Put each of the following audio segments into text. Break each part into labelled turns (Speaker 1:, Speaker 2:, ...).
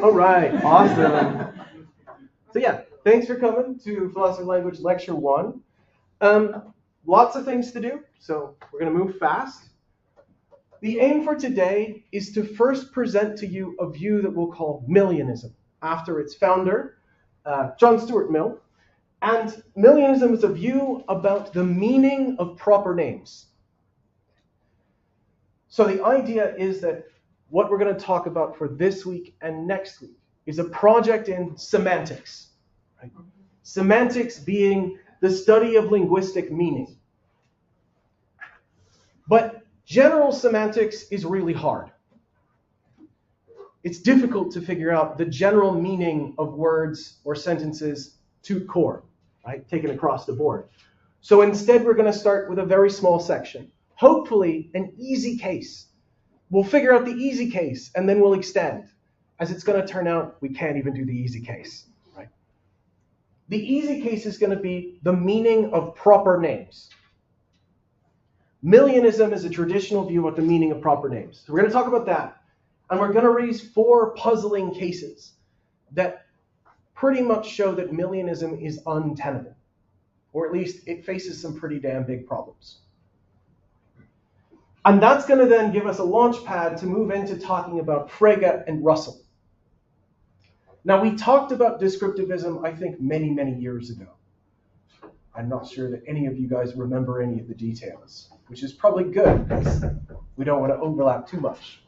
Speaker 1: All right, awesome. So yeah, thanks for coming to Philosophy of Language Lecture 1. Lots of things to do, so we're going to move fast. The aim for today is to first present to you a view that we'll call Millionism, after its founder, John Stuart Mill. And Millionism is a view about the meaning of proper names. So the idea is that what we're going to talk about for this week and next week is a project in semantics. Right? Semantics being the study of linguistic meaning. But general semantics is really hard. It's difficult to figure out the general meaning of words or sentences to core, right? Taken across the board. So instead, we're going to start with a very small section. Hopefully, an easy case. We'll figure out the easy case, and then we'll extend. As it's going to turn out, we can't even do the easy case, right? The easy case is going to be the meaning of proper names. Millionism is a traditional view about the meaning of proper names. So we're going to talk about that. And we're going to raise 4 puzzling cases that pretty much show that Millionism is untenable. Or at least it faces some pretty damn big problems. And that's going to then give us a launch pad to move into talking about Frege and Russell. Now, we talked about descriptivism, I think, many, many years ago. I'm not sure that any of you guys remember any of the details, which is probably good because we don't want to overlap too much.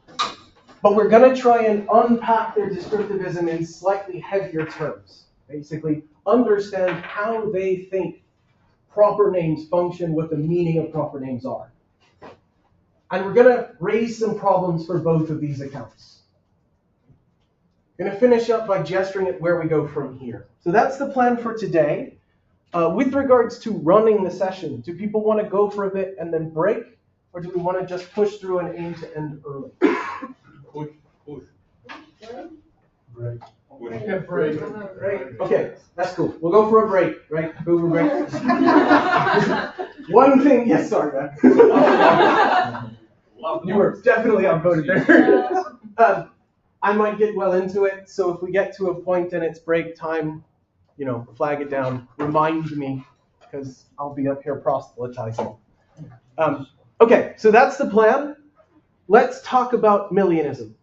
Speaker 1: But we're going to try and unpack their descriptivism in slightly heavier terms. Basically, understand how they think proper names function, what the meaning of proper names are. And we're going to raise some problems for both of these accounts. I'm going to finish up by gesturing at where we go from here. So that's the plan for today. With regards to running the session, do people want to go for a bit and then break? Or do we want to just push through and aim to end early?
Speaker 2: Push.
Speaker 1: Break.
Speaker 2: Break.
Speaker 1: Okay, that's cool. We'll go for a break, right? Go for a break. One thing, yes, sorry, man. You were definitely outvoted there. I might get well into it, so if we get to a point and it's break time, flag it down, remind me, because I'll be up here proselytizing. Okay, so that's the plan. Let's talk about Millionism.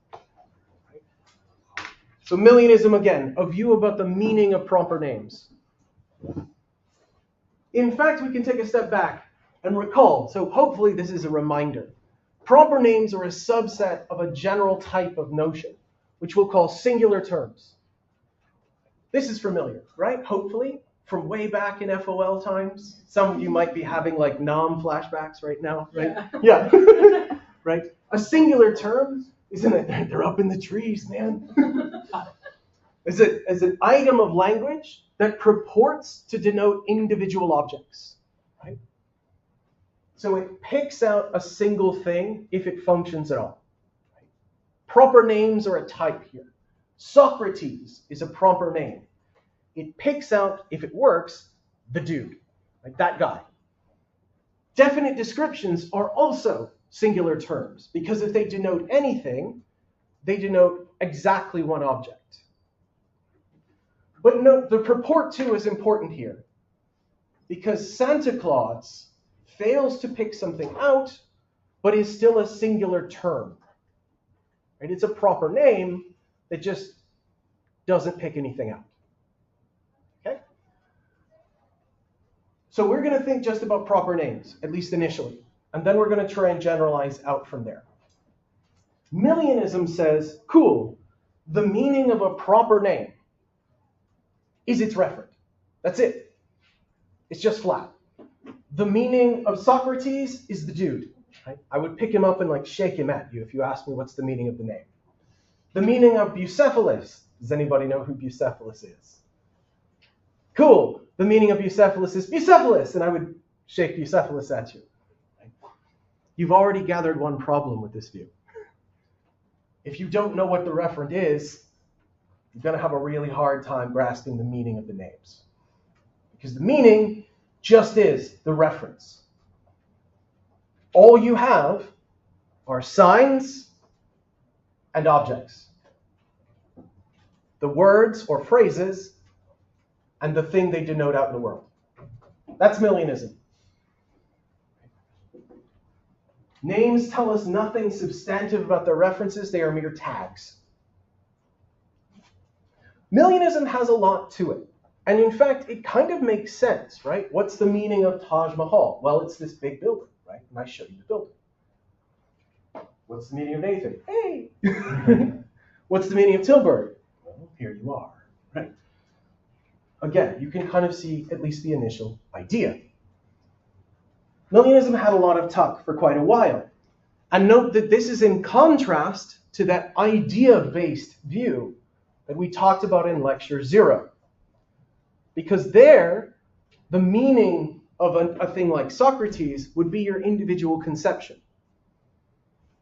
Speaker 1: So Millionism, again, a view about the meaning of proper names. In fact, we can take a step back and recall, so hopefully this is a reminder. Proper names are a subset of a general type of notion, which we'll call singular terms. This is familiar, right? Hopefully, from way back in FOL times. Some of you might be having like NOM flashbacks right now, right? Yeah. Right? A singular term, isn't it? They're up in the trees, man. Is an item of language that purports to denote individual objects, right? So it picks out a single thing if it functions at all. Right? Proper names are a type here. Socrates is a proper name. It picks out, if it works, the dude, like that guy. Definite descriptions are also singular terms, because if they denote anything, they denote exactly one object. But note, the purport to is important here, because Santa Claus fails to pick something out, but is still a singular term. Right? It's a proper name that just doesn't pick anything out. Okay? So we're going to think just about proper names, at least initially, and then we're going to try and generalize out from there. Millionism says, cool, the meaning of a proper name is its referent. That's it. It's just flat. The meaning of Socrates is the dude. Right? I would pick him up and shake him at you if you asked me what's the meaning of the name. The meaning of Bucephalus. Does anybody know who Bucephalus is? Cool. The meaning of Bucephalus is Bucephalus, and I would shake Bucephalus at you. Right? You've already gathered one problem with this view. If you don't know what the referent is, you're going to have a really hard time grasping the meaning of the names. Because the meaning just is the reference. All you have are signs and objects. the words or phrases and the thing they denote out in the world. That's Millionism. Names tell us nothing substantive about their references. They are mere tags. Millionism has a lot to it. And in fact, it kind of makes sense, right? What's the meaning of Taj Mahal? Well, it's this big building, right? And I show you the building. What's the meaning of Nathan? Hey! What's the meaning of Tilburg? Well, here you are, right? Again, you can kind of see at least the initial idea. Millionism had a lot of tuck for quite a while. And note that this is in contrast to that idea-based view that we talked about in lecture 0. Because there, the meaning of a thing like Socrates would be your individual conception.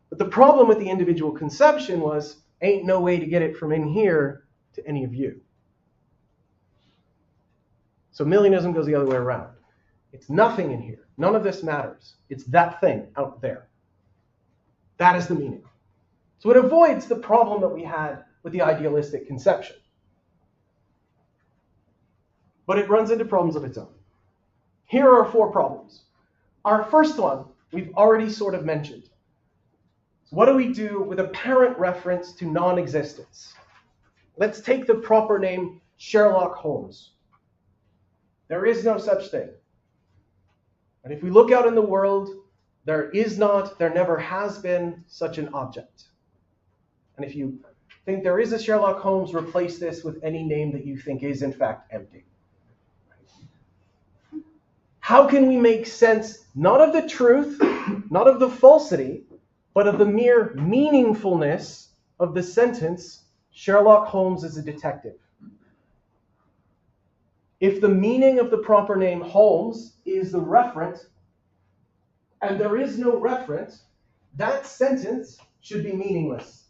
Speaker 1: But the problem with the individual conception was, ain't no way to get it from in here to any of you. So Millionism goes the other way around. It's nothing in here. None of this matters. It's that thing out there. That is the meaning. So it avoids the problem that we had with the idealistic conception. But it runs into problems of its own. Here are 4 problems. Our first one, we've already sort of mentioned. So what do we do with apparent reference to non-existence? Let's take the proper name Sherlock Holmes. There is no such thing. And if we look out in the world, there is not, there never has been such an object. And if you think there is a Sherlock Holmes, replace this with any name that you think is in fact empty. How can we make sense not of the truth, not of the falsity, but of the mere meaningfulness of the sentence, Sherlock Holmes is a detective? If the meaning of the proper name Holmes is the referent, and there is no referent, that sentence should be meaningless.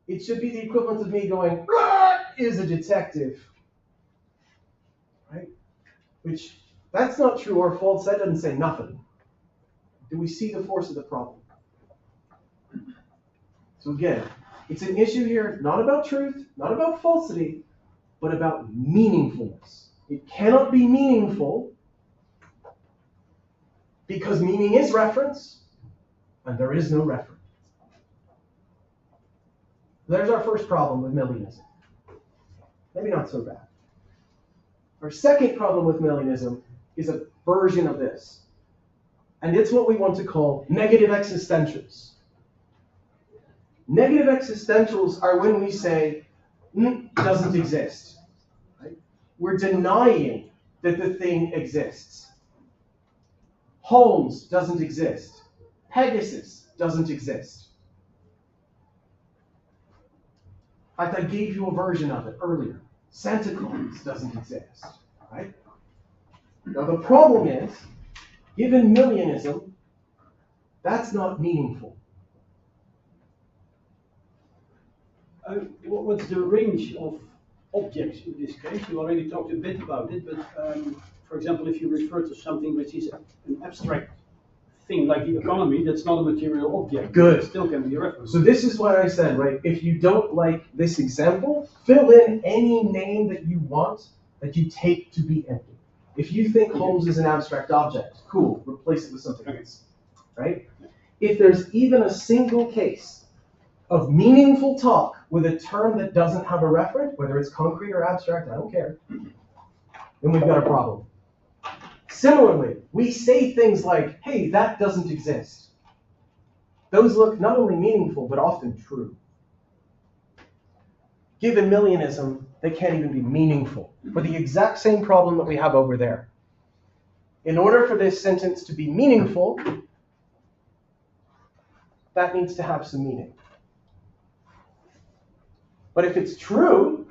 Speaker 1: It should be the equivalent of me going, is a detective. Right? Which, that's not true or false, that doesn't say nothing. Do we see the force of the problem? So again, it's an issue here not about truth, not about falsity, but about meaningfulness. It cannot be meaningful because meaning is reference, and there is no reference. There's our first problem with Millionism. Maybe not so bad. Our second problem with Millionism is a version of this. And it's what we want to call negative existentials. Negative existentials are when we say, doesn't exist. Right? We're denying that the thing exists. Holmes doesn't exist. Pegasus doesn't exist. In fact, I gave you a version of it earlier. Santa Claus doesn't exist. Right? Now the problem is, given Millionism, that's not meaningful.
Speaker 3: What's the range of objects in this case? You already talked a bit about it, but for example, if you refer to something which is an abstract thing like the economy, that's not a material object.
Speaker 1: Good.
Speaker 3: It still can be a reference.
Speaker 1: So this is what I said, right? If you don't like this example, fill in any name that you want that you take to be empty. If you think Holmes is an abstract object, cool, replace it with something else, right? If there's even a single case of meaningful talk with a term that doesn't have a referent, whether it's concrete or abstract, I don't care, then we've got a problem. Similarly, we say things like, hey, that doesn't exist. Those look not only meaningful, but often true. Given Millionism, they can't even be meaningful for the exact same problem that we have over there. In order for this sentence to be meaningful, that needs to have some meaning. But if it's true,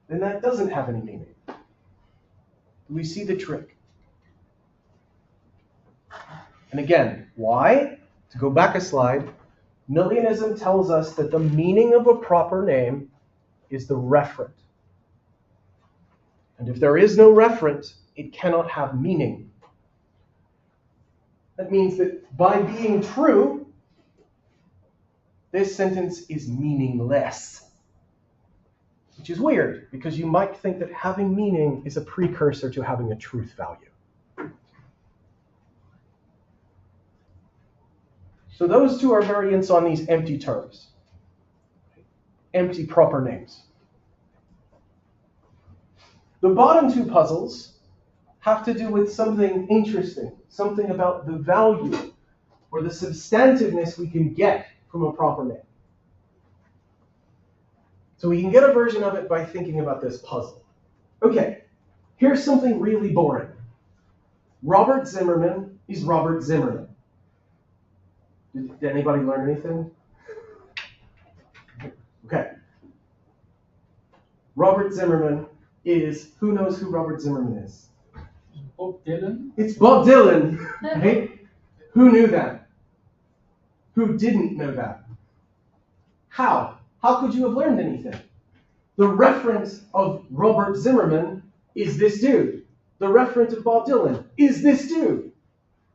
Speaker 1: then that doesn't have any meaning. Do we see the trick? And again, why? To go back a slide, Millionism tells us that the meaning of a proper name is the referent. And if there is no referent, it cannot have meaning. That means that by being true, this sentence is meaningless. which is weird because you might think that having meaning is a precursor to having a truth value. So those two are variants on these empty terms, empty proper names. The bottom two puzzles have to do with something interesting, something about the value or the substantiveness we can get from a proper name. So we can get a version of it by thinking about this puzzle. Okay, here's something really boring. Robert Zimmerman is Robert Zimmerman. Did anybody learn anything? Okay. Robert Zimmerman is, who knows who Robert Zimmerman is?
Speaker 2: Bob Dylan?
Speaker 1: It's Bob Dylan, right? Who knew that? Who didn't know that? How? How could you have learned anything? The reference of Robert Zimmerman is this dude. The reference of Bob Dylan is this dude.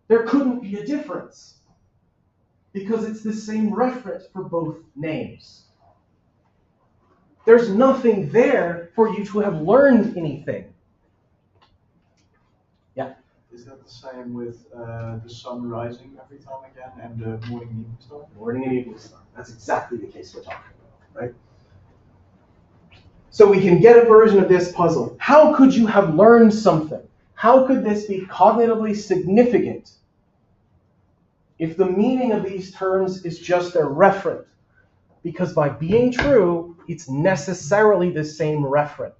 Speaker 1: There couldn't be a difference because it's the same reference for both names. There's nothing there for you to have learned anything. Yeah?
Speaker 4: Is that the same with the sun rising every time again and the morning and evening star?
Speaker 1: Morning and evening star. That's exactly the case we're talking about, right? So we can get a version of this puzzle. How could you have learned something? How could this be cognitively significant if the meaning of these terms is just their referent? Because by being true, it's necessarily the same referent.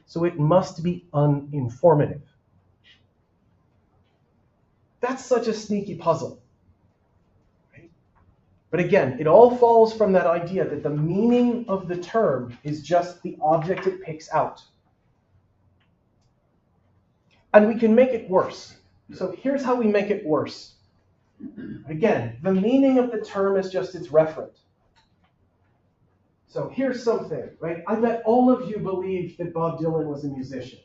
Speaker 1: So it must be uninformative. That's such a sneaky puzzle. Right? But again, it all falls from that idea that the meaning of the term is just the object it picks out. And we can make it worse. So here's how we make it worse. Again, the meaning of the term is just its referent. So here's something, right? I bet all of you believed that Bob Dylan was a musician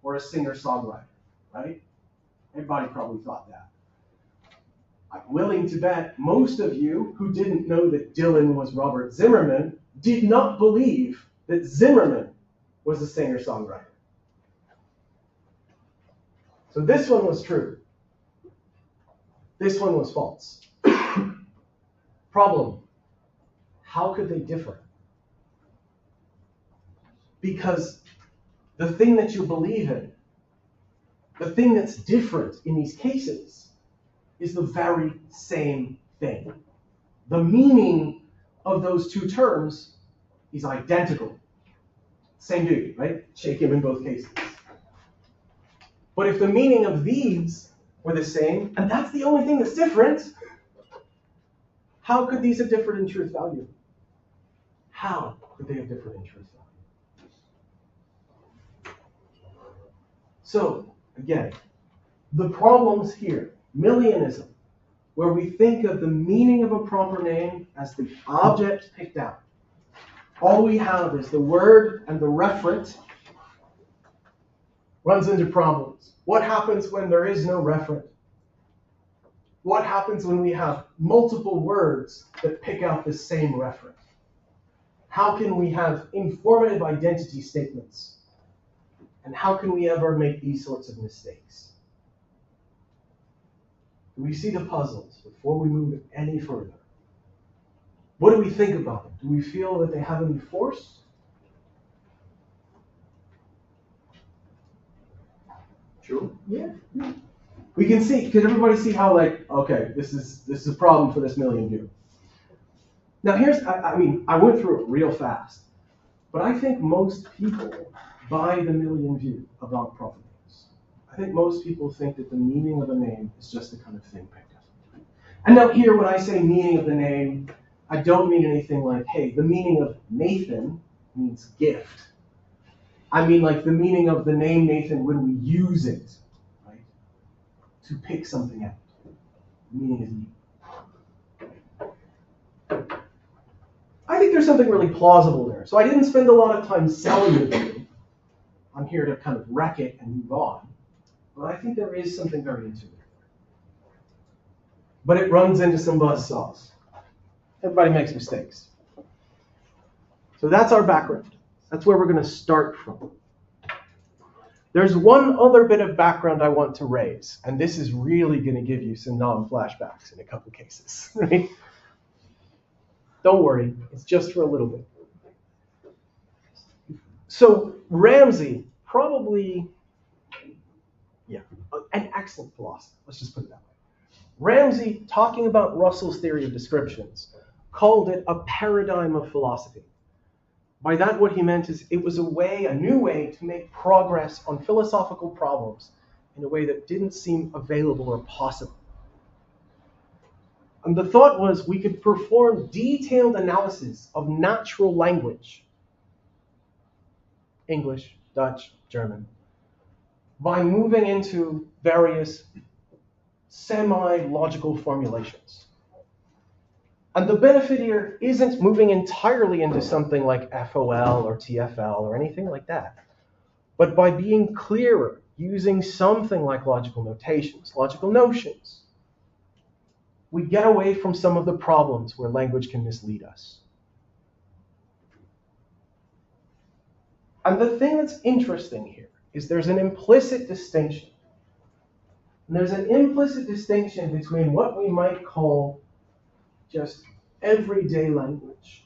Speaker 1: or a singer-songwriter, right? Everybody probably thought that. I'm willing to bet most of you who didn't know that Dylan was Robert Zimmerman did not believe that Zimmerman was a singer-songwriter. So this one was true. This one was false. Problem. How could they differ? Because the thing that you believe in, the thing that's different in these cases, is the very same thing. The meaning of those two terms is identical. Same dude, right? Shake him in both cases. But if the meaning of these were the same, and that's the only thing that's different, how could these have differed in truth value? How could they have differed in truth value? So, again, the problems here, Millianism, where we think of the meaning of a proper name as the object picked out. All we have is the word and the referent, runs into problems. What happens when there is no referent? What happens when we have multiple words that pick out the same referent? How can we have informative identity statements? And how can we ever make these sorts of mistakes? Do we see the puzzles before we move any further? What do we think about them? Do we feel that they have any force?
Speaker 4: Sure.
Speaker 1: Yeah. We can see, can everybody see how, like, okay, this is a problem for this million view. Now here's, I went through it real fast, but I think most people buy the million view about proper names. I think most people think that the meaning of a name is just the kind of thing picked up. And now here, when I say meaning of the name, I don't mean anything like, hey, the meaning of Nathan means gift. I mean like the meaning of the name Nathan when we use it, right? To pick something out. The meaning is meaning. I think there's something really plausible there. So I didn't spend a lot of time selling it to you. I'm here to kind of wreck it and move on. But I think there is something very intuitive there. But it runs into some buzzsaws. Everybody makes mistakes. So that's our background. That's where we're going to start from. There's one other bit of background I want to raise, and this is really going to give you some non-flashbacks in a couple cases, right? Don't worry, it's just for a little bit. So Ramsey, probably, an excellent philosopher, let's just put it that way. Ramsey, talking about Russell's theory of descriptions, called it a paradigm of philosophy. By that, what he meant is it was a new way to make progress on philosophical problems in a way that didn't seem available or possible. And the thought was we could perform detailed analysis of natural language, English, Dutch, German, by moving into various semi-logical formulations. And the benefit here isn't moving entirely into something like FOL or TFL or anything like that, but by being clearer, using something like logical notations, logical notions, we get away from some of the problems where language can mislead us. And the thing that's interesting here is there's an implicit distinction. And there's an implicit distinction between what we might call just everyday language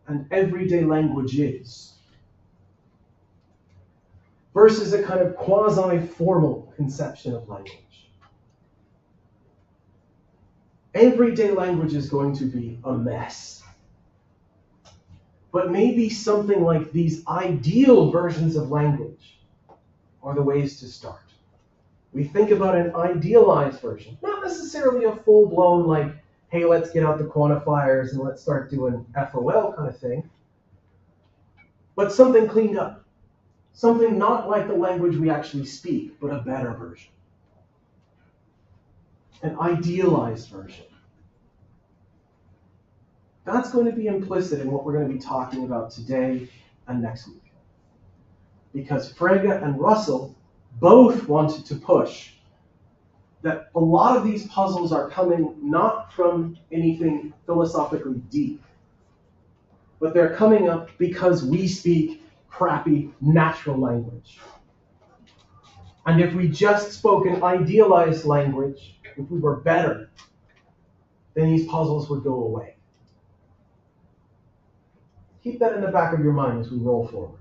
Speaker 1: and everyday languages versus a kind of quasi-formal conception of language. Everyday language is going to be a mess. But maybe something like these ideal versions of language are the ways to start. We think about an idealized version, not necessarily a full-blown like, hey, let's get out the quantifiers and let's start doing FOL kind of thing, but something cleaned up. Something not like the language we actually speak, but a better version. An idealized version. That's going to be implicit in what we're going to be talking about today and next week. Because Frege and Russell both wanted to push that a lot of these puzzles are coming not from anything philosophically deep, but they're coming up because we speak crappy natural language. And if we just spoke an idealized language, if we were better, then these puzzles would go away. Keep that in the back of your mind as we roll forward.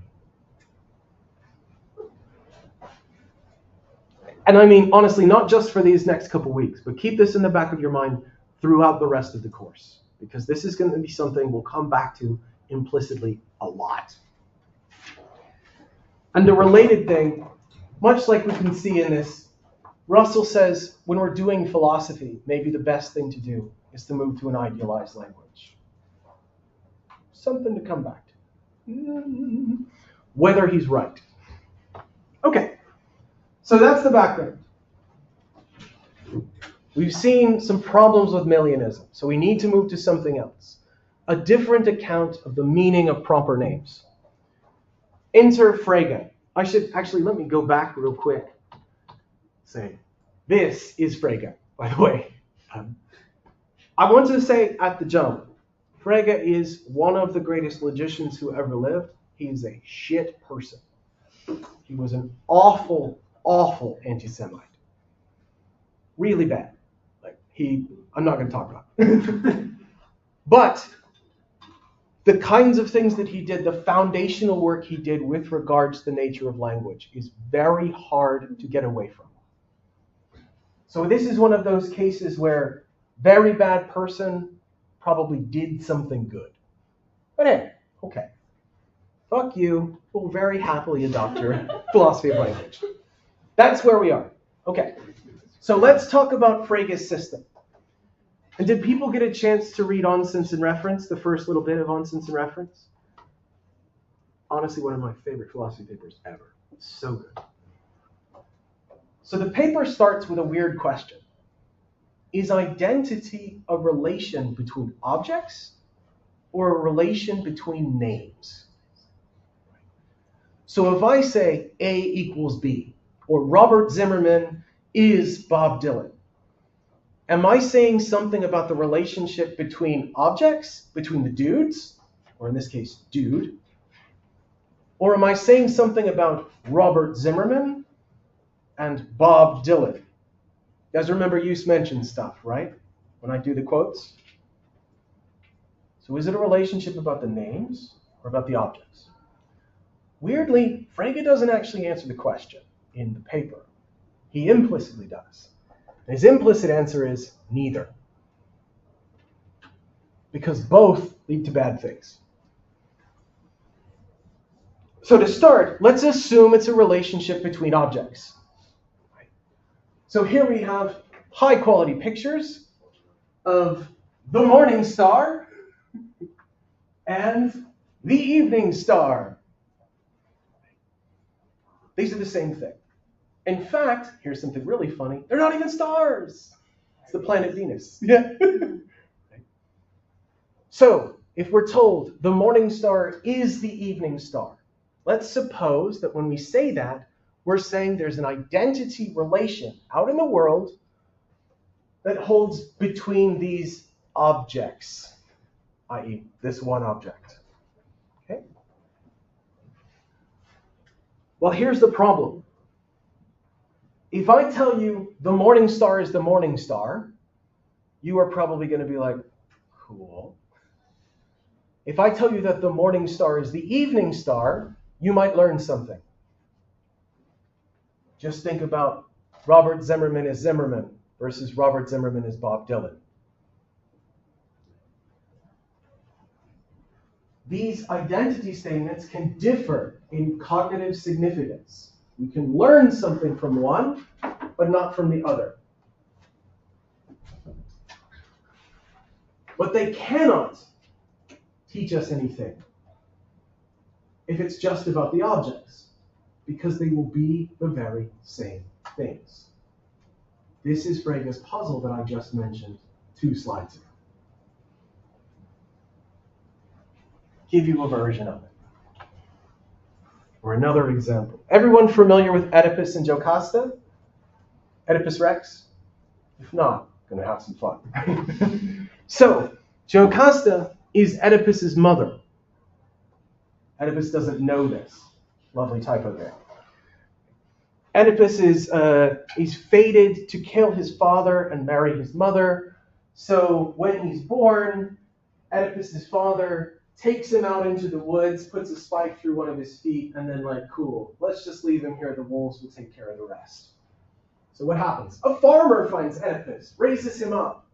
Speaker 1: And I mean, honestly, not just for these next couple weeks, but keep this in the back of your mind throughout the rest of the course, because this is going to be something we'll come back to implicitly a lot. And the related thing, much like we can see in this, Russell says when we're doing philosophy, maybe the best thing to do is to move to an idealized language. Something to come back to. Whether he's right. Okay, so that's the background. We've seen some problems with Millianism, so we need to move to something else. A different account of the meaning of proper names. Enter Frege. I should actually, let me go back real quick. Say, this is Frege, by the way. I want to say at the jump, Frege is one of the greatest logicians who ever lived. He is a shit person. He was an awful, awful anti-Semite. Really bad. I'm not going to talk about it. But the kinds of things that he did, the foundational work he did with regards to the nature of language is very hard to get away from. So this is one of those cases where very bad person probably did something good. But hey, okay. Fuck you. We'll very happily adopt your philosophy of language. That's where we are. Okay. So let's talk about Frege's system. And did people get a chance to read On Sense and Reference, the first little bit of On Sense and Reference? Honestly, one of my favorite philosophy papers ever. It's so good. So the paper starts with a weird question. Is identity a relation between objects or a relation between names? So if I say A equals B, or Robert Zimmerman is Bob Dylan, am I saying something about the relationship between objects, between the dudes, or in this case, dude, Or am I saying something about Robert Zimmerman and Bob Dylan? You guys remember use mention stuff, right? When I do the quotes? So is it a relationship about the names or about the objects? Weirdly, Frege doesn't actually answer the question in the paper. He implicitly does. And his implicit answer is neither. Because both lead to bad things. So to start, let's assume it's a relationship between objects. So here we have high quality pictures of the morning star and the evening star. These are the same thing. In fact, here's something really funny. They're not even stars. It's the planet Venus. Yeah. So, if we're told the morning star is the evening star, let's suppose that when we say that, we're saying there's an identity relation out in the world that holds between these objects, i.e. this one object. Okay? Well, here's the problem. If I tell you the morning star is the morning star, you are probably going to be like, cool. If I tell you that the morning star is the evening star, you might learn something. Just think about Robert Zimmerman as Zimmerman versus Robert Zimmerman as Bob Dylan. These identity statements can differ in cognitive significance. You can learn something from one, but not from the other. But they cannot teach us anything if it's just about the objects, because they will be the very same things. This is Frege's puzzle that I just mentioned 2 slides ago. Give you a version of it. Or another example. Everyone familiar with Oedipus and Jocasta? Oedipus Rex? If not, going to have some fun. So, Jocasta is Oedipus's mother. Oedipus doesn't know this. Lovely typo there. Oedipus is fated to kill his father and marry his mother. So when he's born, Oedipus's father takes him out into the woods, puts a spike through one of his feet, and then cool, let's just leave him here. The wolves will take care of the rest. So what happens? A farmer finds Oedipus, raises him up.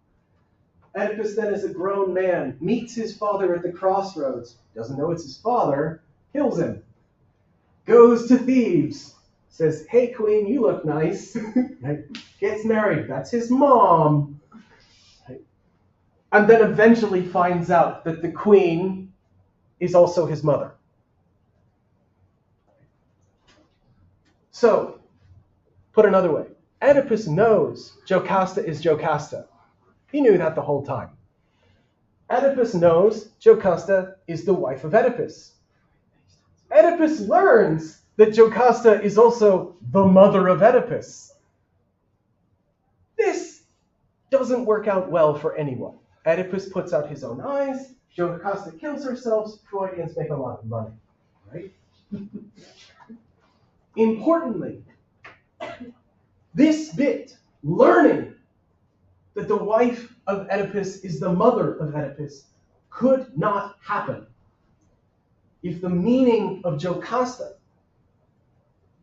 Speaker 1: Oedipus then, as a grown man, meets his father at the crossroads, doesn't know it's his father, kills him. Goes to Thebes, says, hey queen, you look nice. Gets married, that's his mom. And then eventually finds out that the queen is also his mother. So, put another way, Oedipus knows Jocasta is Jocasta. He knew that the whole time. Oedipus knows Jocasta is the wife of Oedipus. Oedipus learns that Jocasta is also the mother of Oedipus. This doesn't work out well for anyone. Oedipus puts out his own eyes, Jocasta kills herself, Freudians make a lot of money, right? Importantly, this bit, learning that the wife of Oedipus is the mother of Oedipus, could not happen if the meaning of Jocasta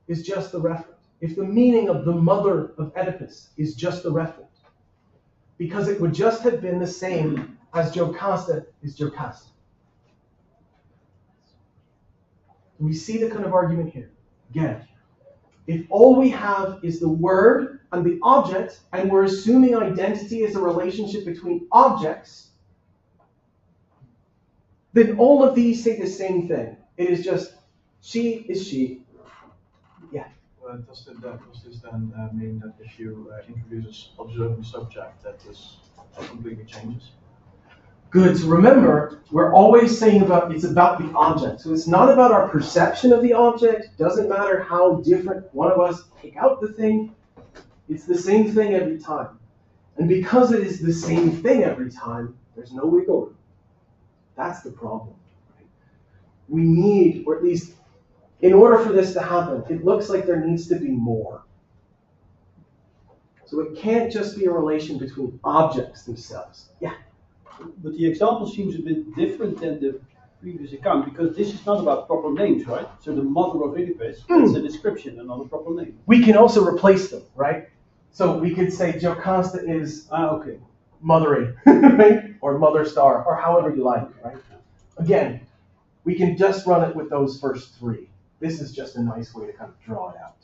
Speaker 1: is just the referent, if the meaning of the mother of Oedipus is just the referent, because it would just have been the same as Jocasta is Jocasta. We see the kind of argument here. Again, if all we have is the word and the object, and we're assuming identity is a relationship between objects, then all of these say the same thing. It is just, she is she. Yeah.
Speaker 4: Does this then mean that if you introduce an observing subject, that this completely changes?
Speaker 1: Good. So remember, we're always saying it's about the object. So it's not about our perception of the object. Doesn't matter how different one of us take out the thing. It's the same thing every time. And because it is the same thing every time, there's no wiggle room. That's the problem. Right? We need, or at least in order for this to happen, it looks like there needs to be more. So it can't just be a relation between objects themselves. Yeah.
Speaker 3: But the example seems a bit different than the previous account, because this is not about proper names, right? So the mother of Oedipus, it's a description and not a proper name.
Speaker 1: We can also replace them, right? So we could say Jocasta is
Speaker 3: Okay.
Speaker 1: mothery, right? Or mother star, or however you like, right? Again, we can just run it with those first three. This is just a nice way to kind of draw it out.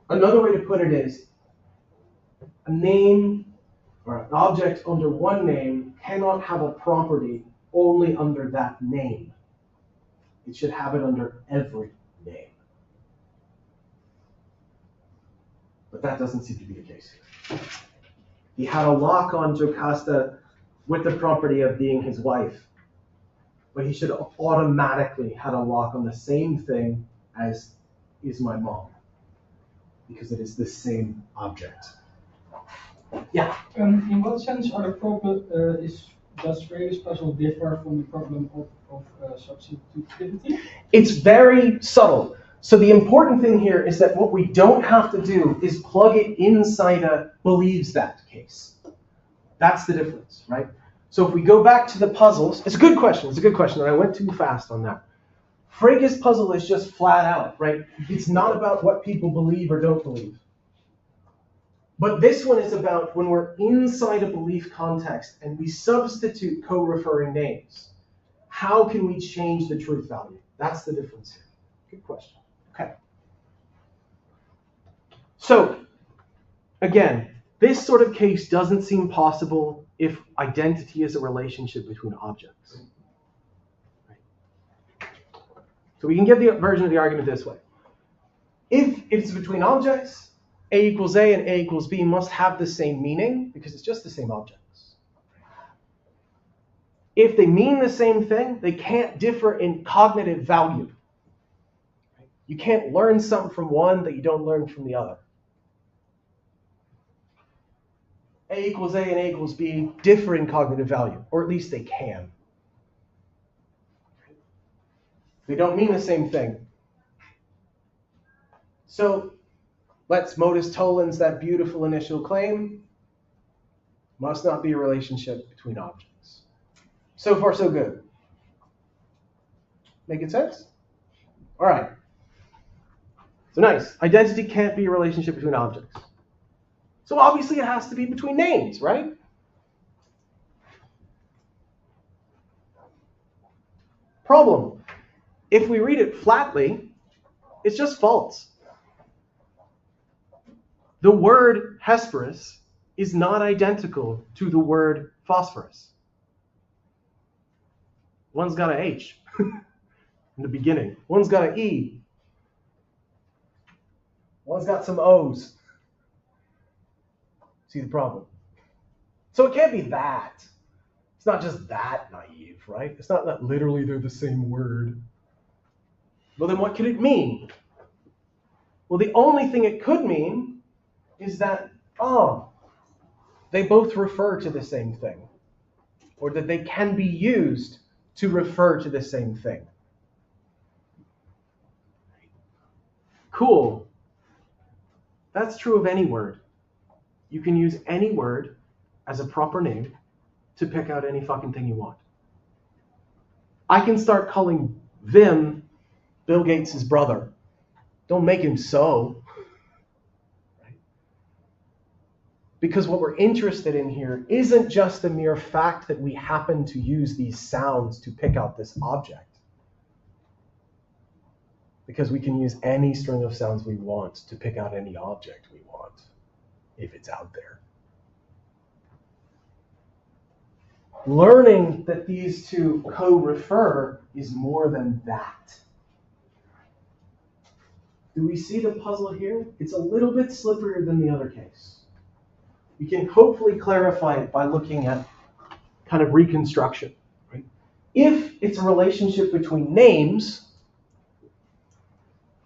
Speaker 1: Another way to put it is, a name or an object under one name cannot have a property only under that name. It should have it under every name. But that doesn't seem to be the case here. He had a lock on Jocasta with the property of being his wife, but he should have automatically had a lock on the same thing as is my mom, because it is the same object. Yeah.
Speaker 2: In what sense are the problem does Frege's puzzle differ from the problem of substitutivity?
Speaker 1: It's very subtle. So the important thing here is that what we don't have to do is plug it inside a believes that case. That's the difference, right? So if we go back to the puzzles, it's a good question, and I went too fast on that. Frege's puzzle is just flat out, right? It's not about what people believe or don't believe. But this one is about when we're inside a belief context and we substitute co-referring names. How can we change the truth value? That's the difference here. Good question. Okay. So, again, this sort of case doesn't seem possible if identity is a relationship between objects. Right? So we can get the version of the argument this way. If it's between objects, A equals A and A equals B must have the same meaning because it's just the same objects. If they mean the same thing, they can't differ in cognitive value. You can't learn something from one that you don't learn from the other. A equals A and A equals B differ in cognitive value, or at least they can. They don't mean the same thing. So let's modus tollens that beautiful initial claim. Must not be a relationship between objects. So far, so good. Making sense? All right. So nice. Identity can't be a relationship between objects. So obviously it has to be between names, right? Problem. If we read it flatly, it's just false. The word Hesperus is not identical to the word phosphorus. One's got an H in the beginning. One's got an E. One's got some O's. See the problem? So it can't be that. It's not just that naive, right? It's not that literally they're the same word. Well, then what could it mean? Well, the only thing it could mean is that, they both refer to the same thing. Or that they can be used to refer to the same thing. Cool. That's true of any word. You can use any word as a proper name to pick out any fucking thing you want. I can start calling Vim Bill Gates' brother. Don't make him so. Right? Because what we're interested in here isn't just the mere fact that we happen to use these sounds to pick out this object. Because we can use any string of sounds we want to pick out any object we want, if it's out there. Learning that these two co-refer is more than that. Do we see the puzzle here? It's a little bit slipperier than the other case. We can hopefully clarify it by looking at kind of reconstruction. Right? If it's a relationship between names,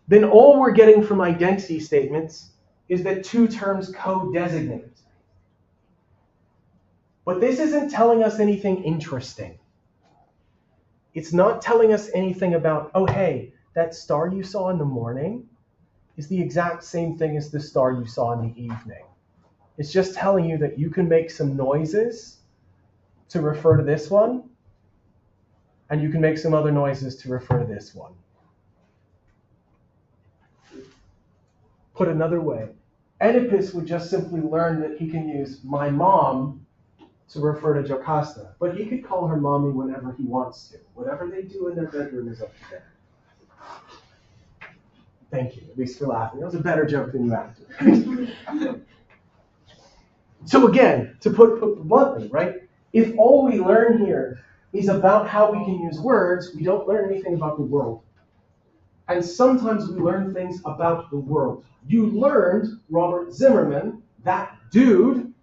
Speaker 1: then all we're getting from identity statements is that two terms co-designate. But this isn't telling us anything interesting. It's not telling us anything about, oh, hey, that star you saw in the morning is the exact same thing as the star you saw in the evening. It's just telling you that you can make some noises to refer to this one, and you can make some other noises to refer to this one. Put another way, Oedipus would just simply learn that he can use my mom to refer to Jocasta, but he could call her mommy whenever he wants to. Whatever they do in their bedroom is up to them. Thank you, at least for laughing. That was a better joke than you asked. So again, to put bluntly, right? If all we learn here is about how we can use words, we don't learn anything about the world. And sometimes we learn things about the world. You learned Robert Zimmerman, that dude,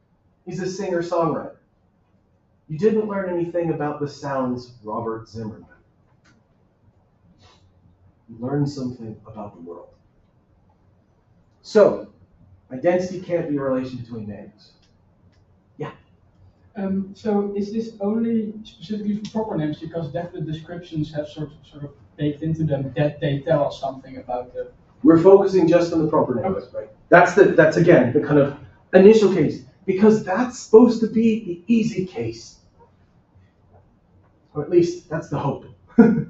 Speaker 1: is a singer-songwriter. You didn't learn anything about the sounds Robert Zimmerman. You learned something about the world. So, identity can't be a relation between names. Yeah.
Speaker 2: So is this only specifically for proper names because definite descriptions have sort of baked into them that they tell us something about the...
Speaker 1: We're focusing just on the proper names, right? That's again the kind of initial case, because that's supposed to be the easy case. Or at least that's the hope. So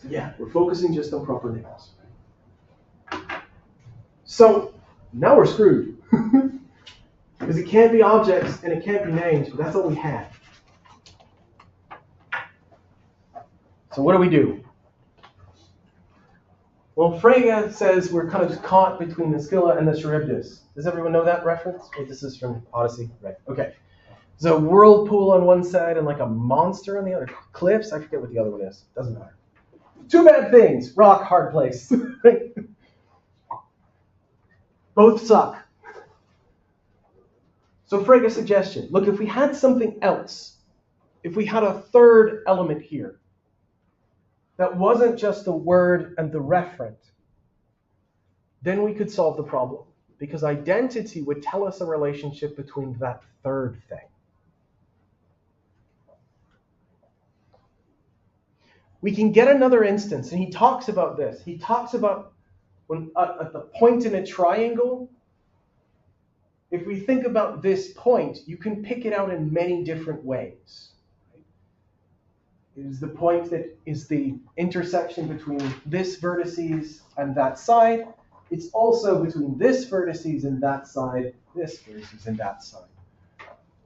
Speaker 1: yeah, we're focusing just on proper names. So now we're screwed. Because it can't be objects and it can't be names, but that's all we had. So what do we do? Well, Frege says we're kind of caught between the Scylla and the Charybdis. Does everyone know that reference? Wait, this is from Odyssey, right? Okay. There's a whirlpool on one side and like a monster on the other. Cliffs? I forget what the other one is. Doesn't matter. Two bad things. Rock, hard place. Both suck. So Frege's suggestion, look, if we had something else, if we had a third element here, that wasn't just the word and the referent, then we could solve the problem. Because identity would tell us a relationship between that third thing. We can get another instance, and he talks about this. He talks about when at the point in a triangle, if we think about this point, you can pick it out in many different ways. It is the point that is the intersection between this vertices and that side. It's also between this vertices and that side, this vertices and that side.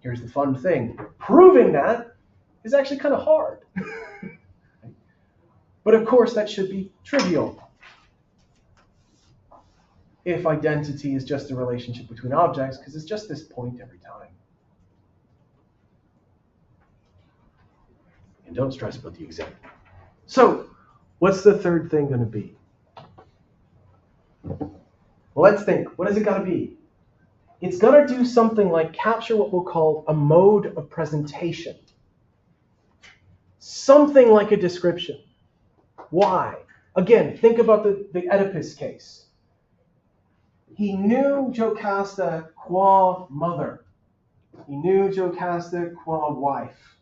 Speaker 1: Here's the fun thing. Proving that is actually kind of hard. But of course, that should be trivial if identity is just a relationship between objects, because it's just this point every time. And don't stress about the example. So, what's the third thing going to be? Well, let's think. What has it got to be? It's got to do something like capture what we'll call a mode of presentation. Something like a description. Why? Again, think about the Oedipus case. He knew Jocasta qua mother. He knew Jocasta qua wife.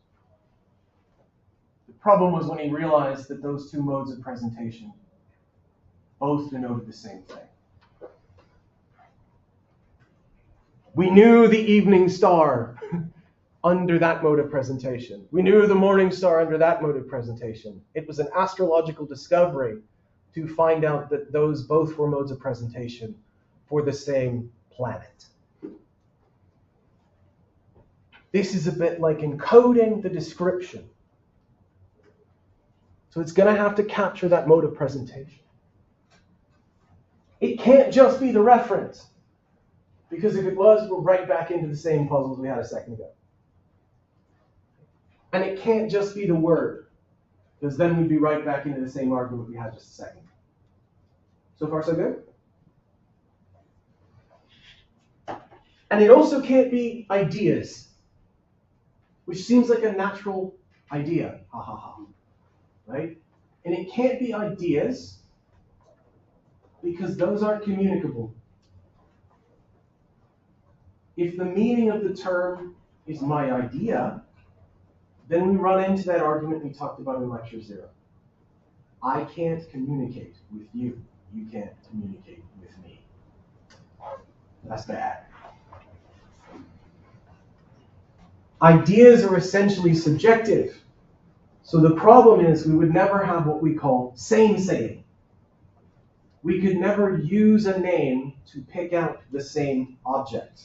Speaker 1: The problem was when he realized that those two modes of presentation both denoted the same thing. We knew the evening star under that mode of presentation. We knew the morning star under that mode of presentation. It was an astrological discovery to find out that those both were modes of presentation for the same planet. This is a bit like encoding the description. So it's going to have to capture that mode of presentation. It can't just be the reference, because if it was, we're right back into the same puzzles we had a second ago. And it can't just be the word, because then we'd be right back into the same argument we had just a second ago. So far, so good? And it also can't be ideas, which seems like a natural idea. Ha ha ha. Right? And it can't be ideas because those aren't communicable. If the meaning of the term is my idea, then we run into that argument we talked about in lecture 0. I can't communicate with you. You can't communicate with me. That's bad. Ideas are essentially subjective. So the problem is we would never have what we call same-saying. We could never use a name to pick out the same object,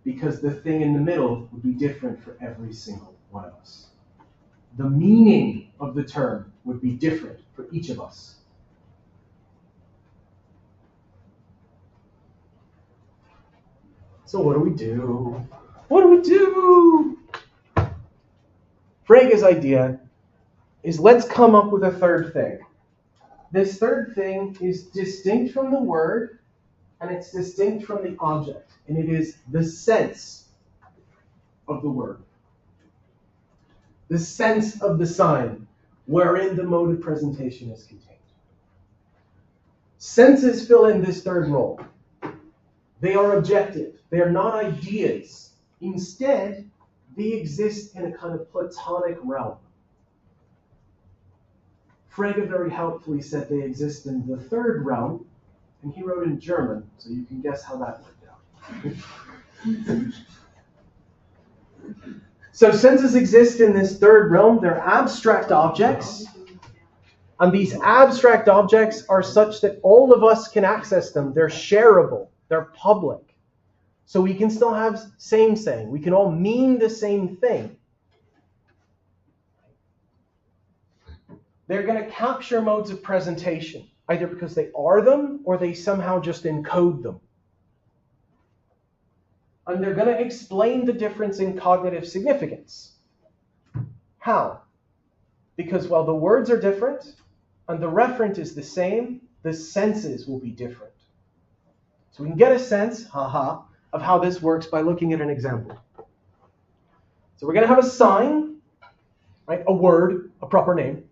Speaker 1: because the thing in the middle would be different for every single one of us. The meaning of the term would be different for each of us. So what do we do? What do we do? Frege's idea is, let's come up with a third thing. This third thing is distinct from the word, and it's distinct from the object, and it is the sense of the word. The sense of the sign, wherein the mode of presentation is contained. Senses fill in this third role. They are objective. They are not ideas. Instead, they exist in a kind of Platonic realm. Frege very helpfully said they exist in the third realm, and he wrote in German, so you can guess how that worked out. So senses exist in this third realm. They're abstract objects, and these abstract objects are such that all of us can access them. They're shareable. They're public. So we can still have same-saying. We can all mean the same thing. They're going to capture modes of presentation, either because they are them or they somehow just encode them. And they're going to explain the difference in cognitive significance. How? Because while the words are different and the referent is the same, the senses will be different. So we can get a sense, of how this works by looking at an example. So we're going to have a sign, right? A word, a proper name.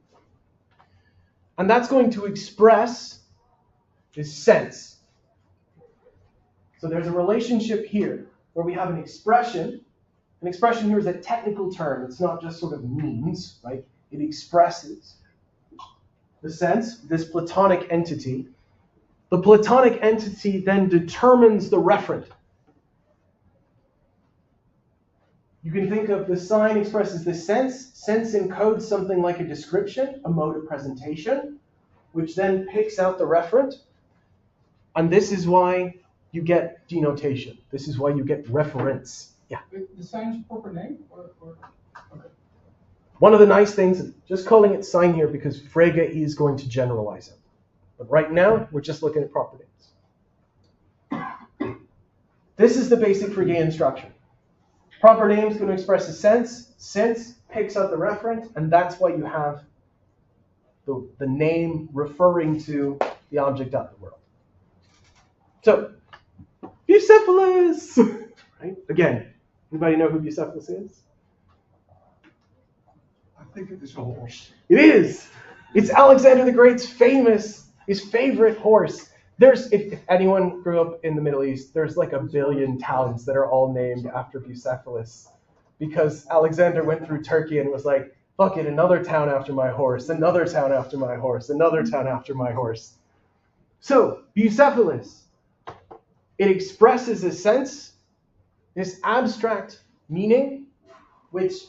Speaker 1: And that's going to express this sense. So there's a relationship here where we have an expression. An expression here is a technical term. It's not just sort of means, right? It expresses the sense, this Platonic entity. The Platonic entity then determines the referent. You can think of the sign expresses the sense. Sense encodes something like a description, a mode of presentation, which then picks out the referent. And this is why you get denotation. This is why you get reference. Yeah.
Speaker 2: The sign's proper name? Okay.
Speaker 1: One of the nice things, just calling it sign here because Frege is going to generalize it. But right now, we're just looking at proper names. This is the basic Fregean structure. Proper name is going to express a sense. Sense picks out the referent, and that's why you have the name referring to the object out in the world. So, Bucephalus! Right? Again, anybody know who Bucephalus is?
Speaker 5: I think it is a horse.
Speaker 1: It is! It's Alexander the Great's his favorite horse. If anyone grew up in the Middle East, there's like 1 billion towns that are all named after Bucephalus. Because Alexander went through Turkey and was like, fuck it, another town after my horse, another town after my horse, another town after my horse. So, Bucephalus, it expresses a sense, this abstract meaning, which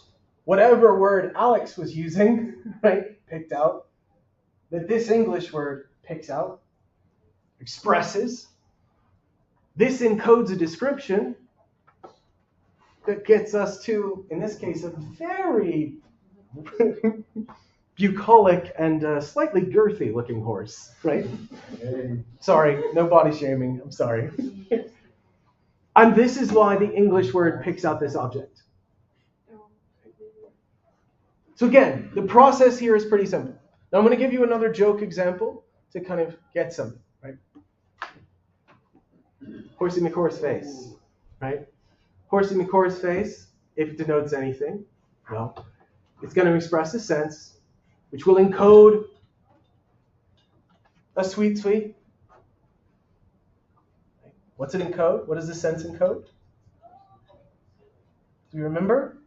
Speaker 1: whatever word Alex was using, right, picked out, that this English word picks out, expresses. This encodes a description that gets us to, in this case, a very bucolic and slightly girthy looking horse, right? Sorry, no body shaming, I'm sorry. And this is why the English word picks out this object. So again, the process here is pretty simple. Now I'm going to give you another joke example to kind of get something, right? Horsey McCore's face, right? Horsey McCore's face, if it denotes anything, well, it's going to express a sense, which will encode a sweet, sweet. What's it encode? What does the sense encode? Do you remember?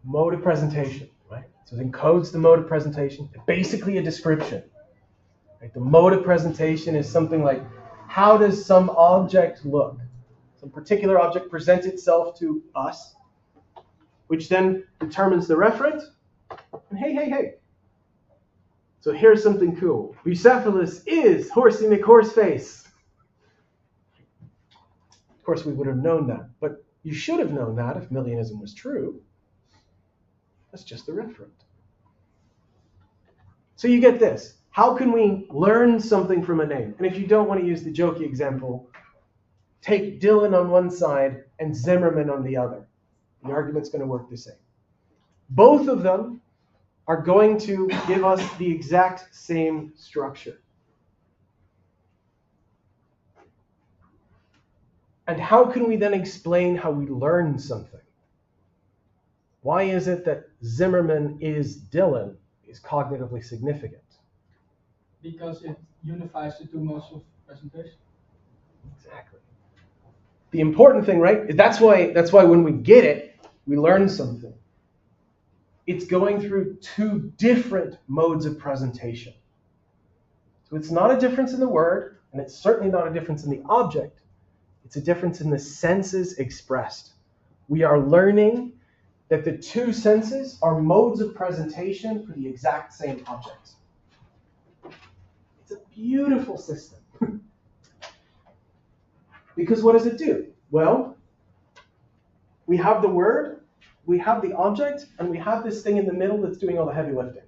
Speaker 1: Mode of presentation, right? So it encodes the mode of presentation. Basically a description. Right? The mode of presentation is something like, how does some object look? Some particular object presents itself to us, which then determines the referent. And hey. So here's something cool. Bucephalus is Horsey McHorseface. Of course, we would have known that, but you should have known that if Millianism was true. That's just the referent. So you get this. How can we learn something from a name? And if you don't want to use the jokey example, take Dylan on one side and Zimmerman on the other. The argument's going to work the same. Both of them are going to give us the exact same structure. And how can we then explain how we learn something? Why is it that Zimmerman is Dylan is cognitively significant?
Speaker 2: Because it unifies the two modes of presentation.
Speaker 1: Exactly. The important thing, right? That's why when we get it, we learn something. It's going through two different modes of presentation. So it's not a difference in the word, and it's certainly not a difference in the object. It's a difference in the senses expressed. We are learning that the two senses are modes of presentation for the exact same object. It's a beautiful system. Because what does it do? Well, we have the word, we have the object, and we have this thing in the middle that's doing all the heavy lifting.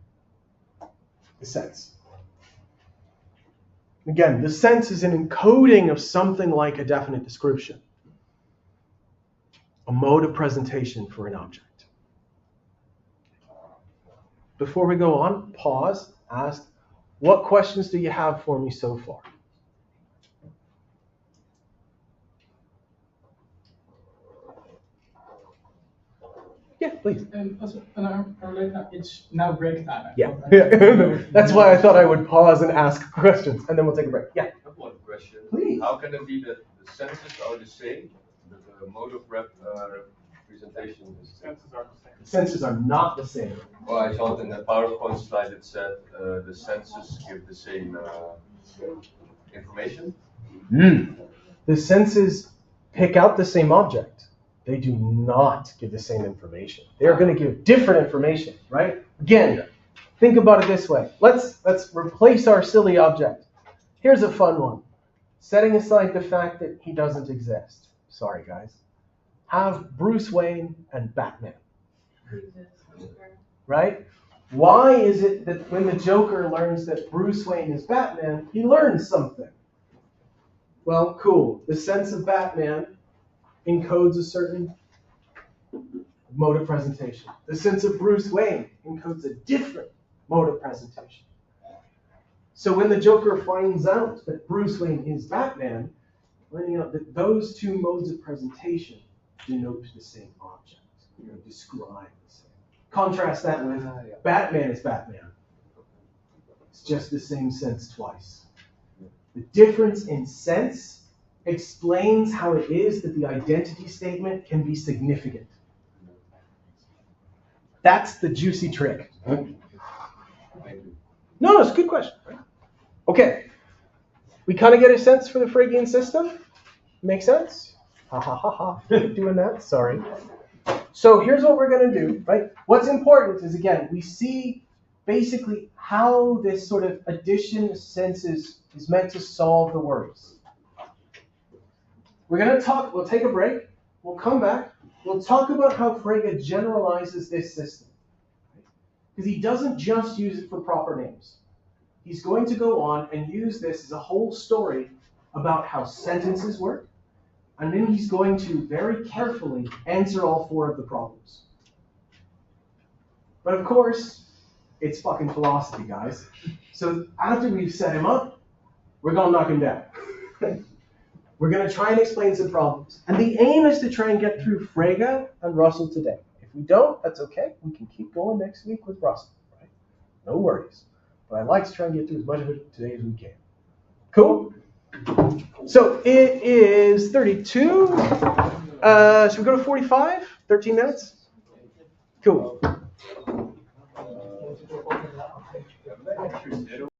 Speaker 1: The sense. Again, the sense is an encoding of something like a definite description. A mode of presentation for an object. Before we go on, pause, ask, what questions do you have for me so far? Yeah, please.
Speaker 2: It's now break time.
Speaker 1: Yeah. That's why I thought I would pause and ask questions, and then we'll take a break. Yeah.
Speaker 6: I have one question.
Speaker 1: Please.
Speaker 6: How can it be that the senses are the same, but the mode of representation is the same?
Speaker 1: The senses are not the same.
Speaker 6: Well, I saw it in the PowerPoint slide. It said the senses give the same information.
Speaker 1: The senses pick out the same object. They do not give the same information. They are going to give different information, right? Again, think about it this way. Let's replace our silly object. Here's a fun one. Setting aside the fact that he doesn't exist. Sorry, guys. Have Bruce Wayne and Batman. Right? Why is it that when the Joker learns that Bruce Wayne is Batman, he learns something? Well, cool. The sense of Batman encodes a certain mode of presentation. The sense of Bruce Wayne encodes a different mode of presentation. So when the Joker finds out that Bruce Wayne is Batman, finding out that those two modes of presentation denote the same object, describe the same. Contrast that with Batman is Batman. It's just the same sense twice. The difference in sense explains how it is that the identity statement can be significant. That's the juicy trick. No, it's a good question. Okay. We kind of get a sense for the Phrygian system. Make sense? Ha ha ha ha. Doing that, sorry. So here's what we're going to do, right? What's important is, again, we see basically how this sort of addition of senses is meant to solve the worries. We're going to talk, we'll take a break, we'll come back, we'll talk about how Frege generalizes this system. Because he doesn't just use it for proper names. He's going to go on and use this as a whole story about how sentences work, and then he's going to very carefully answer all four of the problems. But of course, it's fucking philosophy, guys. So after we've set him up, we're going to knock him down. We're going to try and explain some problems. And the aim is to try and get through Frege and Russell today. If we don't, that's okay. We can keep going next week with Russell. Right? No worries. But I'd like to try and get through as much of it today as we can. Cool? So it is 32. Should we go to 45? 13 minutes? Cool.